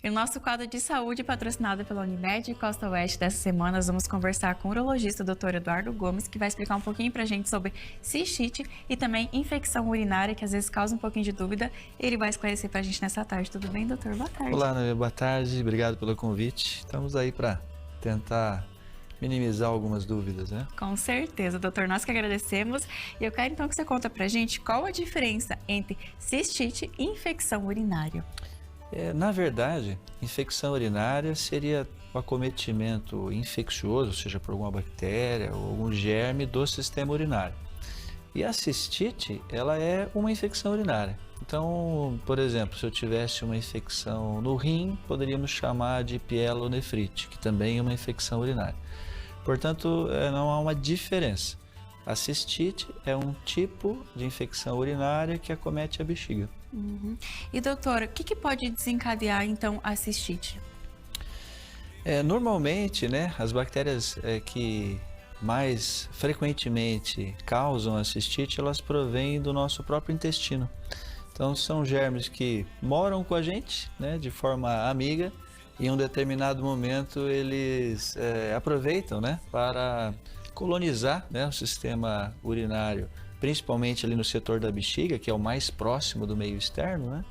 E no nosso quadro de saúde, patrocinado pela Unimed Costa Oeste, dessa semana, nós vamos conversar com o urologista Dr. Eduardo Gomes, que vai explicar um pouquinho pra gente sobre cistite e também infecção urinária, que às vezes causa um pouquinho de dúvida. Ele vai esclarecer pra gente nessa tarde. Tudo bem, doutor? Boa tarde. Olá, Ana, boa tarde. Obrigado pelo convite. Estamos aí para tentar minimizar algumas dúvidas, né? Com certeza, doutor. Nós que agradecemos. E eu quero então que você conta pra gente qual a diferença entre cistite e infecção urinária. Na verdade, infecção urinária seria o acometimento infeccioso, seja por alguma bactéria ou algum germe do sistema urinário. E a cistite, ela é uma infecção urinária. Então, por exemplo, se eu tivesse uma infecção no rim, poderíamos chamar de pielonefrite, que também é uma infecção urinária. Portanto, não há uma diferença. A cistite é um tipo de infecção urinária que acomete a bexiga. Uhum. E doutora, o que pode desencadear então a cistite? Normalmente, né, as bactérias que mais frequentemente causam a cistite, elas provêm do nosso próprio intestino. Então são germes que moram com a gente, né, de forma amiga, e em um determinado momento eles aproveitam, né, para colonizar, né, o sistema urinário, principalmente ali no setor da bexiga, que é o mais próximo do meio externo, né,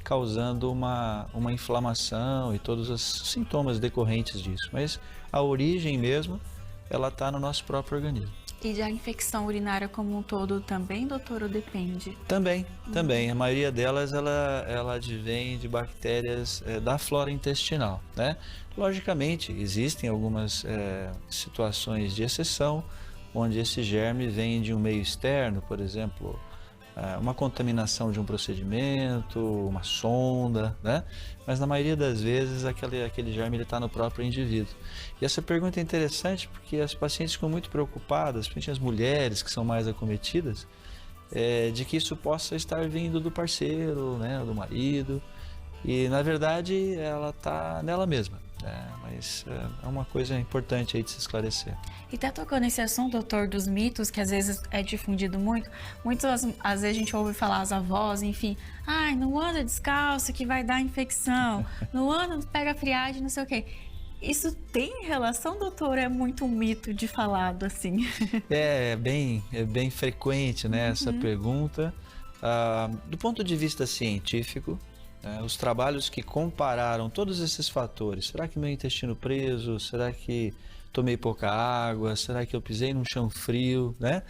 causando uma inflamação e todos os sintomas decorrentes disso. Mas a origem mesmo, ela está no nosso próprio organismo. E da infecção urinária como um todo também, doutor, ou depende? Também. A maioria delas, ela advém de bactérias da flora intestinal, né? Logicamente, existem algumas situações de exceção, onde esse germe vem de um meio externo, por exemplo, uma contaminação de um procedimento, uma sonda, né? Mas na maioria das vezes aquele germe está no próprio indivíduo. E essa pergunta é interessante porque as pacientes ficam muito preocupadas, principalmente as mulheres que são mais acometidas, de que isso possa estar vindo do parceiro, né, do marido, e na verdade ela está nela mesma. Mas é uma coisa importante aí de se esclarecer. E tá tocando esse assunto, doutor, dos mitos, que às vezes é difundido muito. Muitas às vezes a gente ouve falar as avós, enfim, ai, não anda descalço que vai dar infecção, não anda, pega friagem, não sei o quê. Isso tem relação, doutor? É muito um mito de falado assim? É bem frequente, né, essa pergunta. Do ponto de vista científico, os trabalhos que compararam todos esses fatores, será que meu intestino preso, será que tomei pouca água, será que eu pisei num chão frio, né?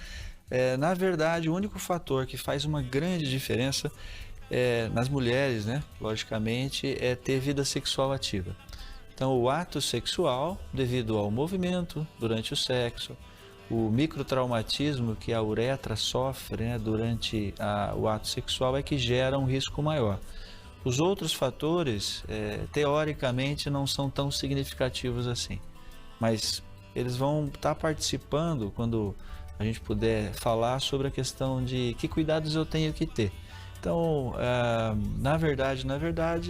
Na verdade, o único fator que faz uma grande diferença nas mulheres, né, logicamente, é ter vida sexual ativa. Então, o ato sexual, devido ao movimento durante o sexo, o microtraumatismo que a uretra sofre, né, durante o ato sexual é que gera um risco maior. Os outros fatores, teoricamente, não são tão significativos assim, mas eles vão estar participando quando a gente puder falar sobre a questão de que cuidados eu tenho que ter. Então, na verdade,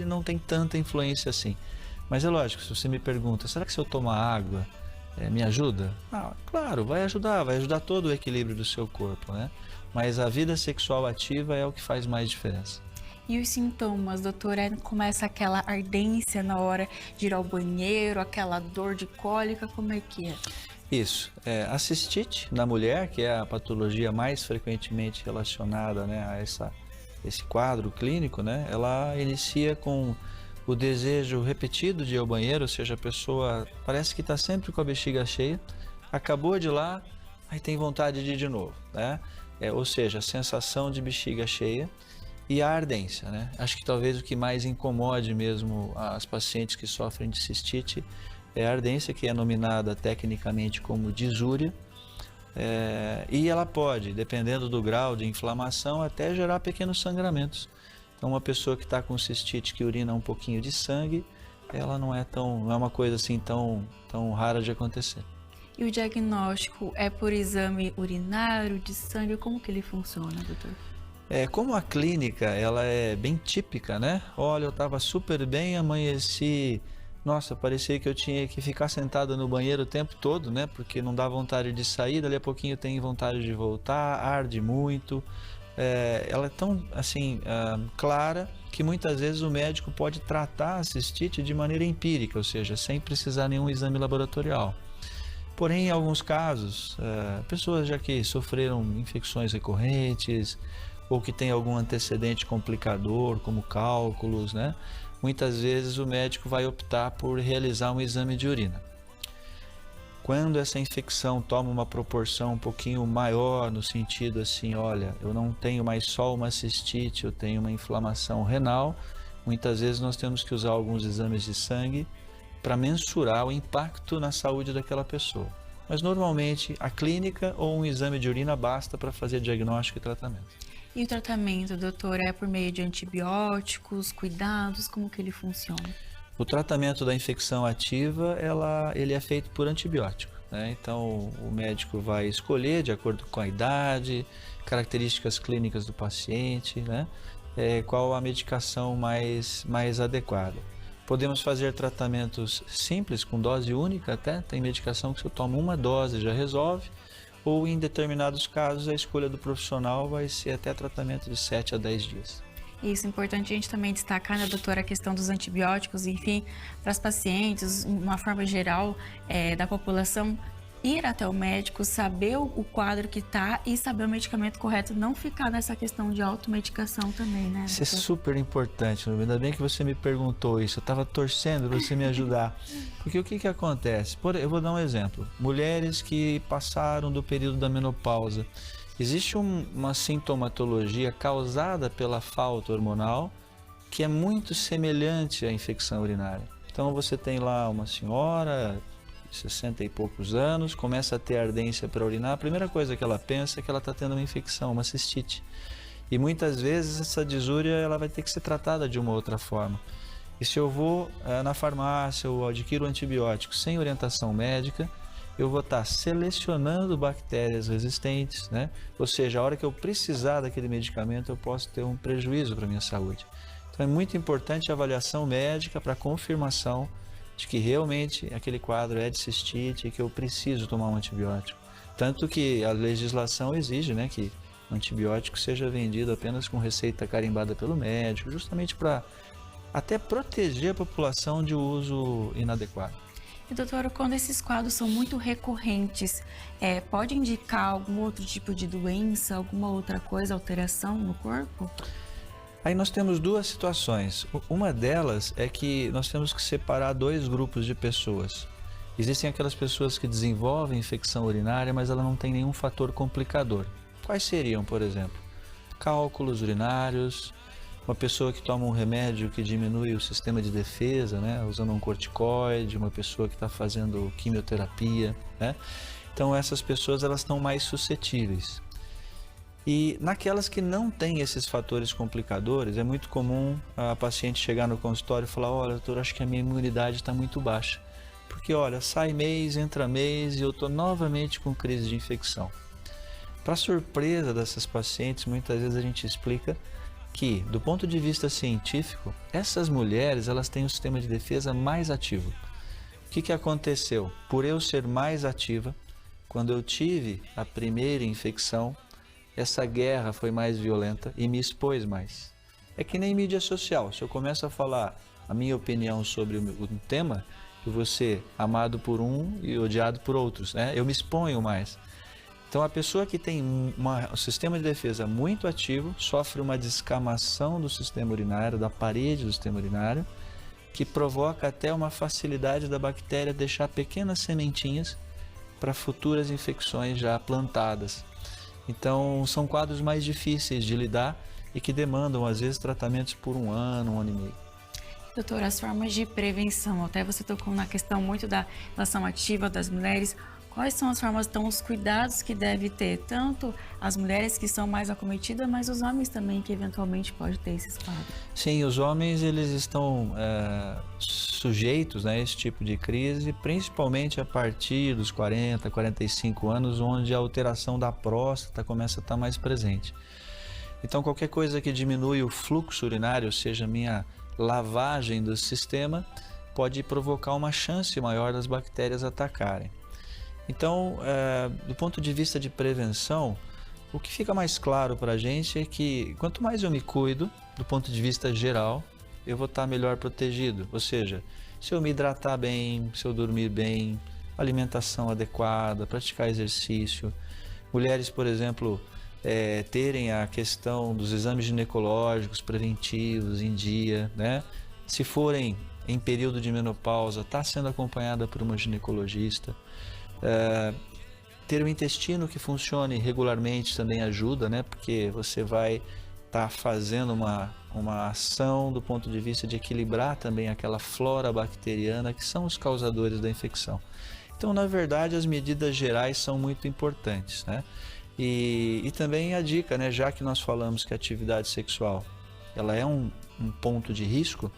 não tem tanta influência assim. Mas é lógico, se você me pergunta, será que se eu tomar água me ajuda? Claro, vai ajudar todo o equilíbrio do seu corpo, né? Mas a vida sexual ativa é o que faz mais diferença. E os sintomas, doutor, começa aquela ardência na hora de ir ao banheiro, aquela dor de cólica, como é que é? Isso, a cistite na mulher, que é a patologia mais frequentemente relacionada, né, a esse quadro clínico, né, ela inicia com o desejo repetido de ir ao banheiro, ou seja, a pessoa parece que está sempre com a bexiga cheia, acabou de ir lá, aí tem vontade de ir de novo, né? Ou seja, a sensação de bexiga cheia. E a ardência, né? Acho que talvez o que mais incomode mesmo as pacientes que sofrem de cistite é a ardência, que é nominada tecnicamente como disúria, e ela pode, dependendo do grau de inflamação, até gerar pequenos sangramentos. Então, uma pessoa que está com cistite que urina um pouquinho de sangue, ela não é uma coisa assim tão rara de acontecer. E o diagnóstico é por exame urinário, de sangue, como que ele funciona, doutor? Como a clínica ela é bem típica, né? Olha, eu estava super bem, amanheci, nossa, parecia que eu tinha que ficar sentado no banheiro o tempo todo, né? Porque não dá vontade de sair, dali a pouquinho tem vontade de voltar, arde muito, ela é tão assim clara que muitas vezes o médico pode tratar a cistite de maneira empírica, ou seja, sem precisar nenhum exame laboratorial. Porém, em alguns casos, pessoas já que sofreram infecções recorrentes ou que têm algum antecedente complicador, como cálculos, né? Muitas vezes o médico vai optar por realizar um exame de urina. Quando essa infecção toma uma proporção um pouquinho maior, no sentido assim, olha, eu não tenho mais só uma cistite, eu tenho uma inflamação renal, muitas vezes nós temos que usar alguns exames de sangue para mensurar o impacto na saúde daquela pessoa. Mas normalmente a clínica ou um exame de urina basta para fazer diagnóstico e tratamento. E o tratamento, doutor, é por meio de antibióticos, cuidados, como que ele funciona? O tratamento da infecção ativa, ele é feito por antibiótico, né? Então, o médico vai escolher, de acordo com a idade, características clínicas do paciente, né? Qual a medicação mais adequada. Podemos fazer tratamentos simples, com dose única até. Tem medicação que você toma uma dose já resolve, ou em determinados casos a escolha do profissional vai ser até tratamento de 7 a 10 dias. Isso é importante a gente também destacar, né, doutora, a questão dos antibióticos, enfim, para as pacientes, uma forma geral da população, ir até o médico, saber o quadro que está e saber o medicamento correto, não ficar nessa questão de automedicação também, né? Isso é super importante, ainda bem que você me perguntou isso, eu estava torcendo para você me ajudar. Porque o que acontece? Eu vou dar um exemplo. Mulheres que passaram do período da menopausa, existe uma sintomatologia causada pela falta hormonal que é muito semelhante à infecção urinária. Então você tem lá uma senhora, 60 e poucos anos, começa a ter ardência para urinar, a primeira coisa que ela pensa é que ela está tendo uma infecção, uma cistite. E muitas vezes essa disúria ela vai ter que ser tratada de uma outra forma. E se eu vou na farmácia ou adquiro antibióticos sem orientação médica, eu vou estar selecionando bactérias resistentes, né? Ou seja, a hora que eu precisar daquele medicamento, eu posso ter um prejuízo para a minha saúde. Então é muito importante a avaliação médica para confirmação de que realmente aquele quadro é de cistite e que eu preciso tomar um antibiótico. Tanto que a legislação exige, né, que o antibiótico seja vendido apenas com receita carimbada pelo médico, justamente para até proteger a população de uso inadequado. E, doutora, quando esses quadros são muito recorrentes, pode indicar algum outro tipo de doença, alguma outra coisa, alteração no corpo? Aí nós temos duas situações. Uma delas é que nós temos que separar dois grupos de pessoas. Existem aquelas pessoas que desenvolvem infecção urinária, mas ela não tem nenhum fator complicador. Quais seriam, por exemplo? Cálculos urinários, uma pessoa que toma um remédio que diminui o sistema de defesa, né, usando um corticoide, uma pessoa que está fazendo quimioterapia, né? Então essas pessoas elas estão mais suscetíveis. E naquelas que não têm esses fatores complicadores, é muito comum a paciente chegar no consultório e falar: olha, doutor, acho que a minha imunidade está muito baixa. Porque, olha, sai mês, entra mês e eu estou novamente com crise de infecção. Para surpresa dessas pacientes, muitas vezes a gente explica que, do ponto de vista científico, essas mulheres elas têm um sistema de defesa mais ativo. O que aconteceu? Por eu ser mais ativa, quando eu tive a primeira infecção, essa guerra foi mais violenta e me expôs mais. É que nem mídia social. Se eu começo a falar a minha opinião sobre um tema, eu vou ser amado por um e odiado por outros, né? Eu me exponho mais. Então, a pessoa que tem um sistema de defesa muito ativo sofre uma descamação do sistema urinário, da parede do sistema urinário, que provoca até uma facilidade da bactéria deixar pequenas sementinhas para futuras infecções já plantadas. Então, são quadros mais difíceis de lidar e que demandam, às vezes, tratamentos por um ano e meio. Doutora, as formas de prevenção, até você tocou na questão muito da relação ativa das mulheres. Quais são as formas, então, os cuidados que deve ter, tanto as mulheres que são mais acometidas, mas os homens também que eventualmente podem ter esses quadros? Sim, os homens eles estão sujeitos, né, a esse tipo de crise, principalmente a partir dos 40, 45 anos, onde a alteração da próstata começa a estar mais presente. Então, qualquer coisa que diminui o fluxo urinário, ou seja, a minha lavagem do sistema, pode provocar uma chance maior das bactérias atacarem. Então, do ponto de vista de prevenção, O que fica mais claro para a gente é que quanto mais eu me cuido, do ponto de vista geral, eu vou estar melhor protegido. Ou seja, se eu me hidratar bem, se eu dormir bem, alimentação adequada, praticar exercício. Mulheres, por exemplo, terem a questão dos exames ginecológicos preventivos em dia, né? Se forem em período de menopausa, estar sendo acompanhada por uma ginecologista. Ter o intestino que funcione regularmente também ajuda, né? Porque você vai estar fazendo uma ação do ponto de vista de equilibrar também aquela flora bacteriana que são os causadores da infecção. Então, na verdade, as medidas gerais são muito importantes, né? E também a dica, né? Já que nós falamos que a atividade sexual ela é um ponto de risco,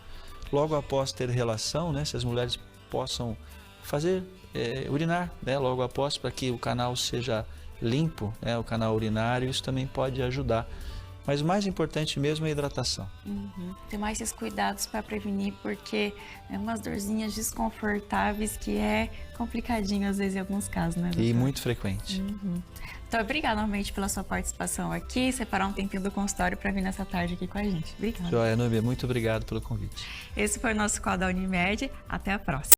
logo após ter relação, né? Se as mulheres possam fazer urinar, né, logo após, para que o canal seja limpo, né, o canal urinário, isso também pode ajudar. Mas o mais importante mesmo é a hidratação. Ter mais esses cuidados para prevenir, porque é umas dorzinhas desconfortáveis que é complicadinho às vezes em alguns casos, né, doutor? E muito frequente. Então, obrigada novamente pela sua participação aqui, separar um tempinho do consultório para vir nessa tarde aqui com a gente. Obrigada. Joia, Núbia, muito obrigado pelo convite. Esse foi o nosso Call da Unimed. Até a próxima.